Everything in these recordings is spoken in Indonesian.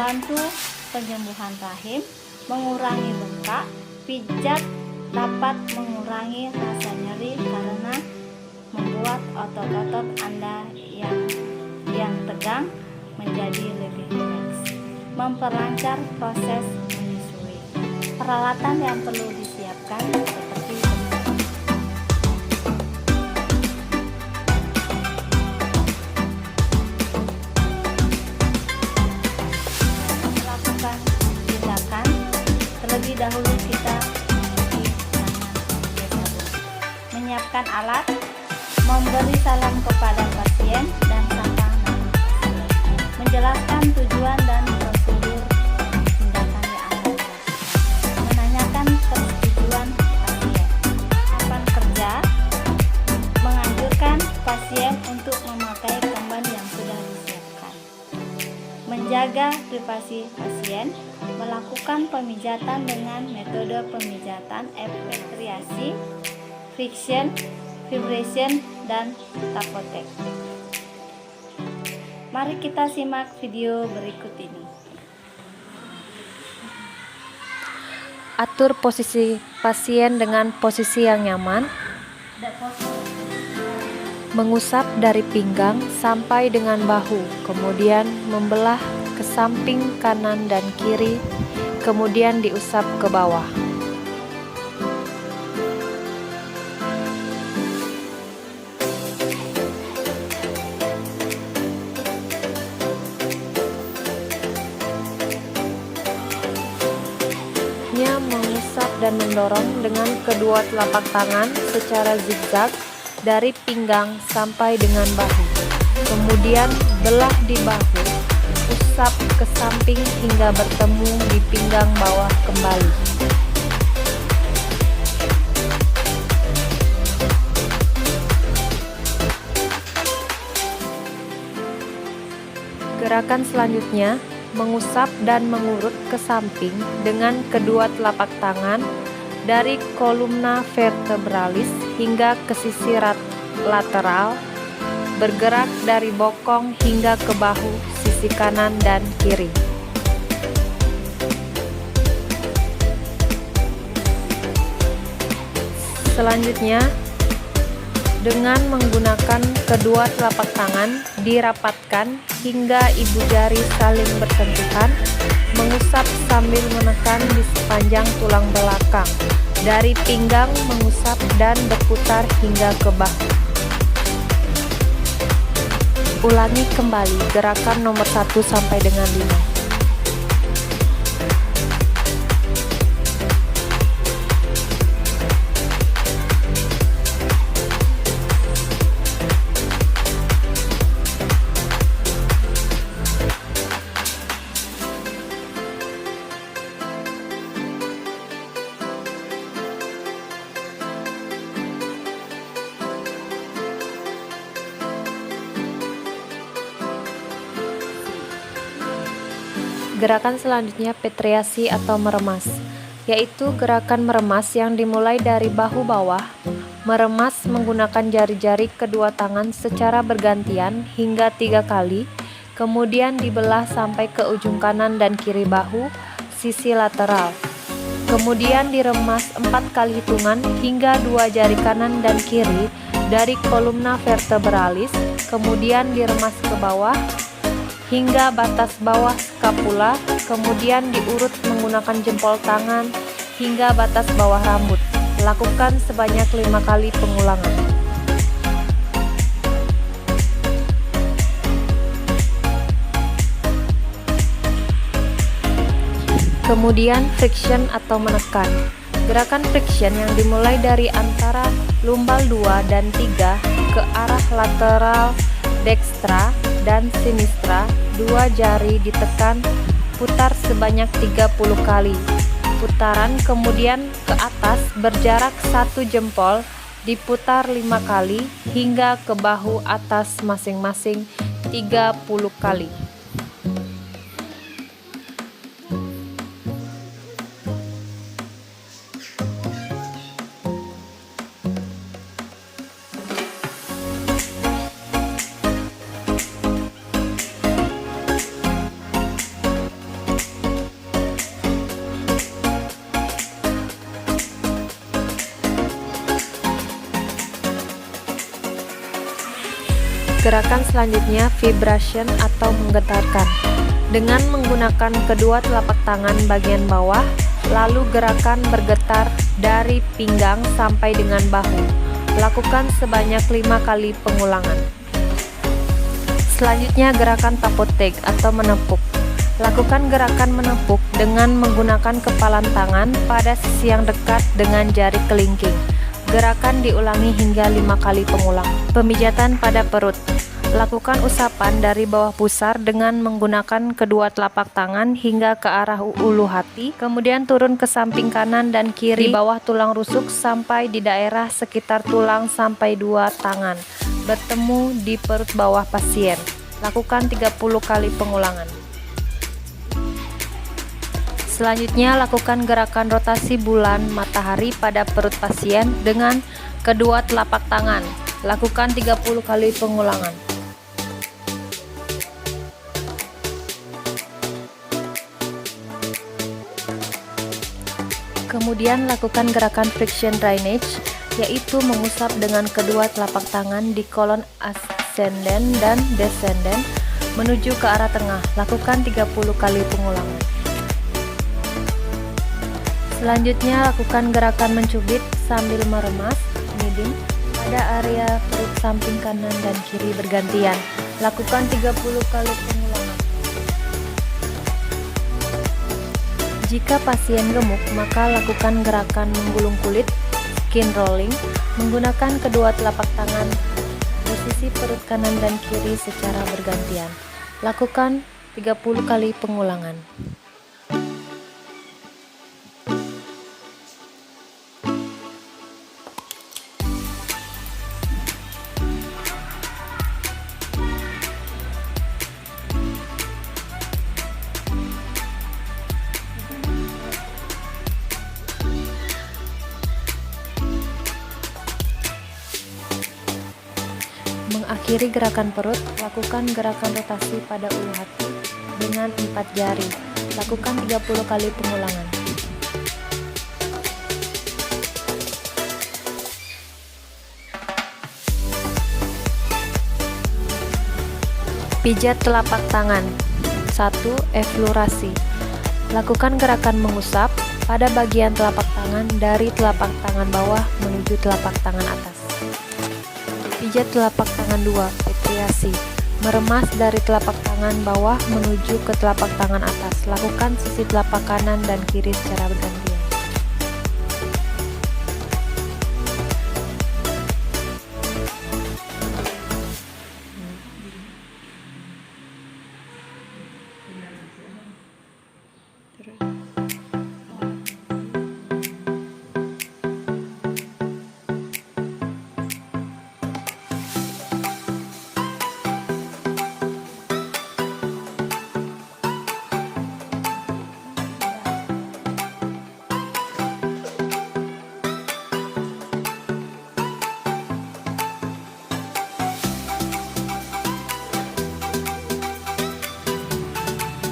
membantu penyembuhan rahim, mengurangi bengkak. Pijat dapat mengurangi rasa nyeri karena membuat otot-otot Anda yang tegang menjadi lebih rileks. Memperlancar proses menyusui. Peralatan yang perlu disiapkan seperti melakukan tindakan. Terlebih dahulu kita mencuci tangan pakai sabun. Menyiapkan alat, memberi salam kepada pasien dan sapa nama pasien. Menjelaskan tujuan dan prosedur tindakan yang akan dilakukan. Menanyakan persetujuan pasien. Kapan kerja, menganjurkan pasien untuk memakai kemban yang sudah disiapkan. Menjaga privasi pasien, melakukan pemijatan dengan metode pemijatan epitriasi, friction, vibration, dan tapotek. Mari kita simak video berikut ini. Atur posisi pasien dengan posisi yang nyaman. Mengusap dari pinggang sampai dengan bahu, kemudian membelah ke samping kanan dan kiri, kemudian diusap ke bawah. Mengusap dan mendorong dengan kedua telapak tangan secara zigzag dari pinggang sampai dengan bahu. Kemudian belah di bahu, usap ke samping hingga bertemu di pinggang bawah kembali. Gerakan selanjutnya, mengusap dan mengurut ke samping dengan kedua telapak tangan dari kolumna vertebralis hingga ke sisi lateral, bergerak dari bokong hingga ke bahu sisi kanan dan kiri. Selanjutnya, dengan menggunakan kedua telapak tangan dirapatkan hingga ibu jari saling bersentuhan, mengusap sambil menekan di sepanjang tulang belakang, dari pinggang mengusap dan berputar hingga ke bahu. Ulangi kembali gerakan nomor 1 sampai dengan 5. Gerakan selanjutnya petriasi atau meremas, yaitu gerakan meremas yang dimulai dari bahu bawah, meremas menggunakan jari-jari kedua tangan secara bergantian hingga 3 kali, kemudian dibelah sampai ke ujung kanan dan kiri bahu, sisi lateral. Kemudian diremas 4 kali hitungan hingga 2 jari kanan dan kiri dari kolumna vertebralis, kemudian diremas ke bawah hingga batas bawah skapula, kemudian diurut menggunakan jempol tangan hingga batas bawah rambut. Lakukan sebanyak 5 kali pengulangan. Kemudian friction atau menekan. Gerakan friction yang dimulai dari antara lumbal 2 dan 3 ke arah lateral dekstra dan sinistra, 2 jari ditekan, putar sebanyak 30 kali. Putaran kemudian ke atas berjarak 1 jempol, diputar 5 kali hingga ke bahu atas masing-masing 30 kali. Gerakan selanjutnya vibration atau menggetarkan. Dengan menggunakan kedua telapak tangan bagian bawah, lalu gerakan bergetar dari pinggang sampai dengan bahu. Lakukan sebanyak 5 kali pengulangan. Selanjutnya gerakan tapotek atau menepuk. Lakukan gerakan menepuk dengan menggunakan kepalan tangan pada sisi yang dekat dengan jari kelingking. Gerakan diulangi hingga 5 kali pengulang. Pemijatan pada perut. Lakukan usapan dari bawah pusar dengan menggunakan kedua telapak tangan hingga ke arah ulu hati, kemudian turun ke samping kanan dan kiri di bawah tulang rusuk sampai di daerah sekitar tulang sampai 2 tangan bertemu di perut bawah pasien. Lakukan 30 kali pengulangan. Selanjutnya, lakukan gerakan rotasi bulan matahari pada perut pasien dengan kedua telapak tangan. Lakukan 30 kali pengulangan. Kemudian lakukan gerakan friction drainage, yaitu mengusap dengan kedua telapak tangan di kolon ascendant dan descendant menuju ke arah tengah. Lakukan 30 kali pengulangan. Selanjutnya, lakukan gerakan mencubit sambil meremas kneading pada area perut samping kanan dan kiri bergantian. Lakukan 30 kali pengulangan. Jika pasien gemuk, maka lakukan gerakan menggulung kulit, skin rolling, menggunakan kedua telapak tangan di sisi perut kanan dan kiri secara bergantian. Lakukan 30 kali pengulangan. Mengakhiri gerakan perut, lakukan gerakan rotasi pada ulu hati dengan 4 jari. Lakukan 30 kali pengulangan. Pijat telapak tangan. 1. Eflorasi. Lakukan gerakan mengusap pada bagian telapak tangan dari telapak tangan bawah menuju telapak tangan atas. Pijat telapak tangan 2, petriasi. Meremas dari telapak tangan bawah menuju ke telapak tangan atas. Lakukan sisi telapak kanan dan kiri secara bergantian.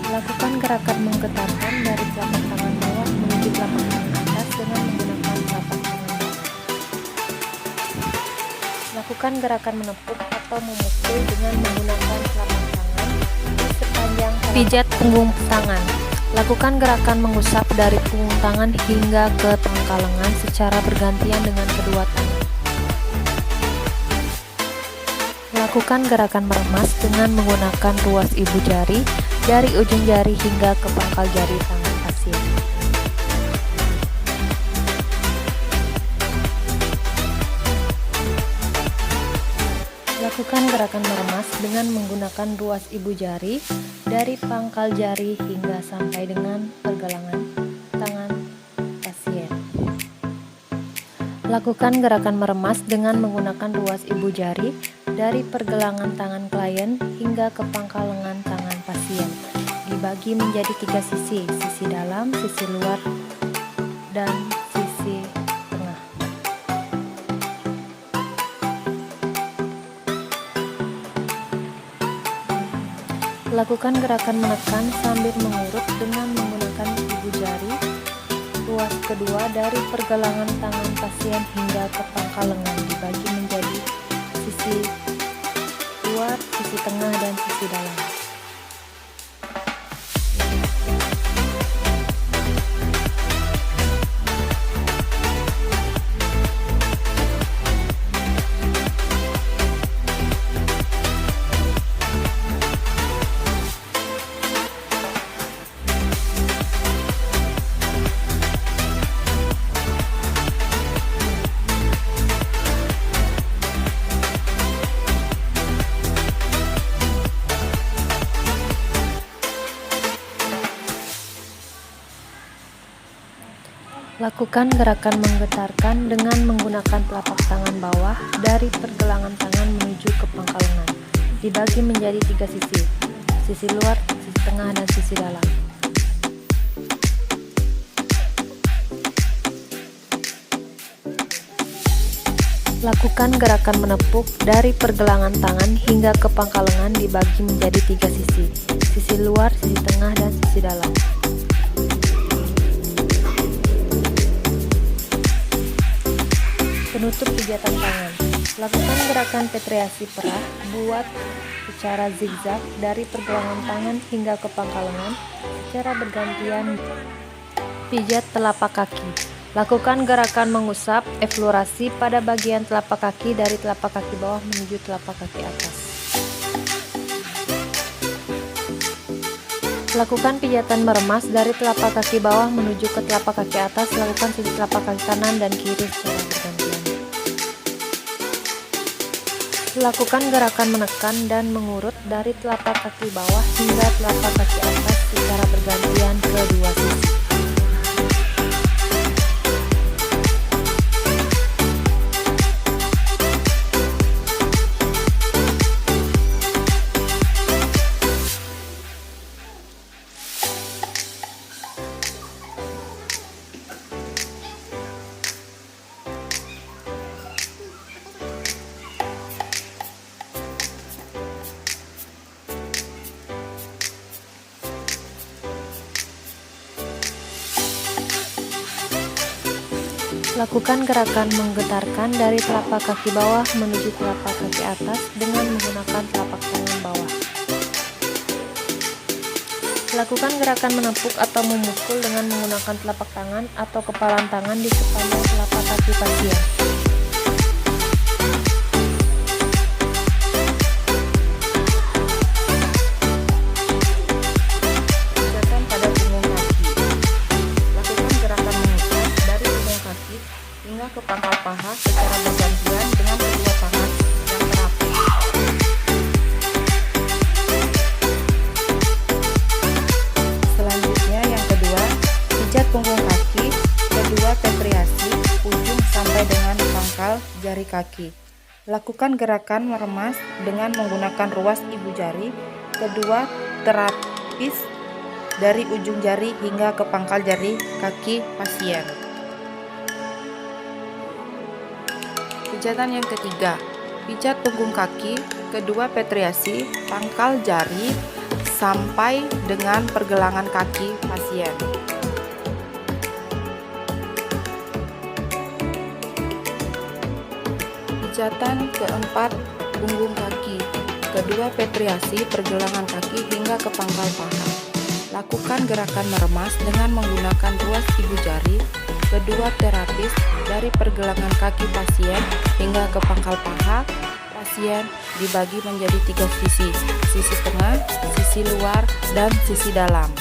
Lakukan gerakan menggetarkan dari telapak tangan bawah menuju telapak tangan atas dengan menggunakan telapak tangan bawah. Lakukan gerakan menepuk atau memukul dengan menggunakan telapak tangan di sepanjang pijat punggung tangan. Lakukan gerakan mengusap dari punggung tangan hingga ke pangkal lengan secara bergantian dengan kedua tangan. Lakukan gerakan meremas dengan menggunakan ruas ibu jari dari ujung jari hingga ke pangkal jari tangan pasien. Lakukan gerakan meremas dengan menggunakan ruas ibu jari dari pangkal jari hingga sampai dengan pergelangan tangan pasien. Lakukan gerakan meremas dengan menggunakan ruas ibu jari dari pergelangan tangan klien hingga ke pangkal lengan tangan pasien. Dibagi menjadi 3 sisi, sisi dalam, sisi luar, dan sisi tengah. Lakukan gerakan menekan sambil mengurut dengan menggunakan ibu jari ruas kedua dari pergelangan tangan pasien hingga ke pangkal lengan, dibagi menjadi sisi luar, sisi tengah, dan sisi dalam. Lakukan gerakan menggetarkan dengan menggunakan telapak tangan bawah dari pergelangan tangan menuju ke pangkal lengan. Dibagi menjadi 3 sisi, sisi luar, sisi tengah, dan sisi dalam. Lakukan gerakan menepuk dari pergelangan tangan hingga ke pangkal lengan dibagi menjadi 3 sisi, sisi luar, sisi tengah, dan sisi dalam. Penutup pijatan tangan. Lakukan gerakan petriasi perah, buat secara zigzag dari pergelangan tangan hingga ke pangkal lengan secara bergantian. Pijat telapak kaki. Lakukan gerakan mengusap eflorasi pada bagian telapak kaki dari telapak kaki bawah menuju telapak kaki atas. Lakukan pijatan meremas dari telapak kaki bawah menuju ke telapak kaki atas. Lakukan sisi telapak kaki kanan dan kiri secara bergantian. Lakukan gerakan menekan dan mengurut dari telapak kaki bawah hingga telapak kaki atas secara bergantian ke 2 sisi. Lakukan gerakan menggetarkan dari telapak kaki bawah menuju telapak kaki atas dengan menggunakan telapak tangan bawah. Lakukan gerakan menepuk atau memukul dengan menggunakan telapak tangan atau kepalan tangan di sepanjang telapak kaki pasien. Hingga ke pangkal paha secara bergantian dengan kedua tangan yang terapi. Selanjutnya yang kedua, pijat punggung kaki, kedua petriasi ujung sampai dengan pangkal jari kaki. Lakukan gerakan meremas dengan menggunakan ruas ibu jari, kedua terapis dari ujung jari hingga ke pangkal jari kaki pasien. Pijatan yang ketiga, pijat punggung kaki, kedua petriasi, pangkal jari sampai dengan pergelangan kaki pasien. Pijatan keempat, punggung kaki, kedua petriasi, pergelangan kaki hingga ke pangkal paha. Lakukan gerakan meremas dengan menggunakan ruas ibu jari, kedua terapis dari pergelangan kaki pasien hingga ke pangkal paha pasien dibagi menjadi 3 sisi, sisi tengah, sisi luar, dan sisi dalam.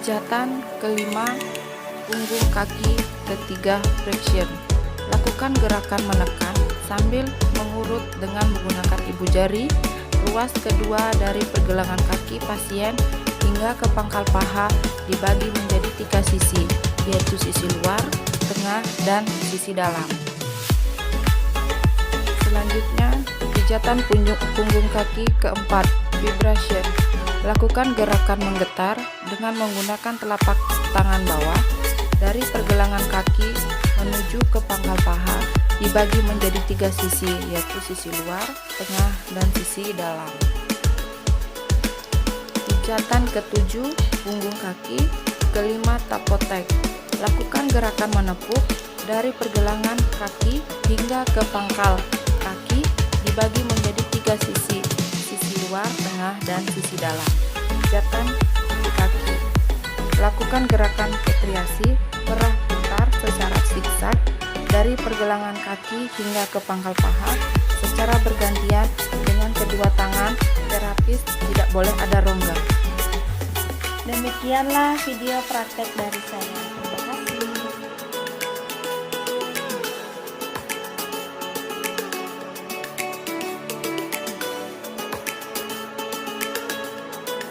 Pijatan kelima, punggung kaki, ketiga flexion. Lakukan gerakan menekan sambil mengurut dengan menggunakan ibu jari, ruas kedua dari pergelangan kaki pasien hingga ke pangkal paha dibagi menjadi 3 sisi, yaitu sisi luar, tengah, dan sisi dalam. Selanjutnya, pijatan punggung kaki keempat, vibration. Lakukan gerakan menggetar dengan menggunakan telapak tangan bawah dari pergelangan kaki menuju ke pangkal paha dibagi menjadi 3 sisi, yaitu sisi luar, tengah, dan sisi dalam. Pijatan ke-7, punggung kaki. Kelima, tapotek. Lakukan gerakan menepuk dari pergelangan kaki hingga ke pangkal kaki dibagi menjadi 3 sisi, sisi luar, tengah, dan sisi dalam. Pijatan kaki. Lakukan gerakan petriasi, perah putar secara zigzag dari pergelangan kaki hingga ke pangkal paha secara bergantian dengan kedua tangan terapis, tidak boleh ada rongga. Demikianlah video praktek dari saya.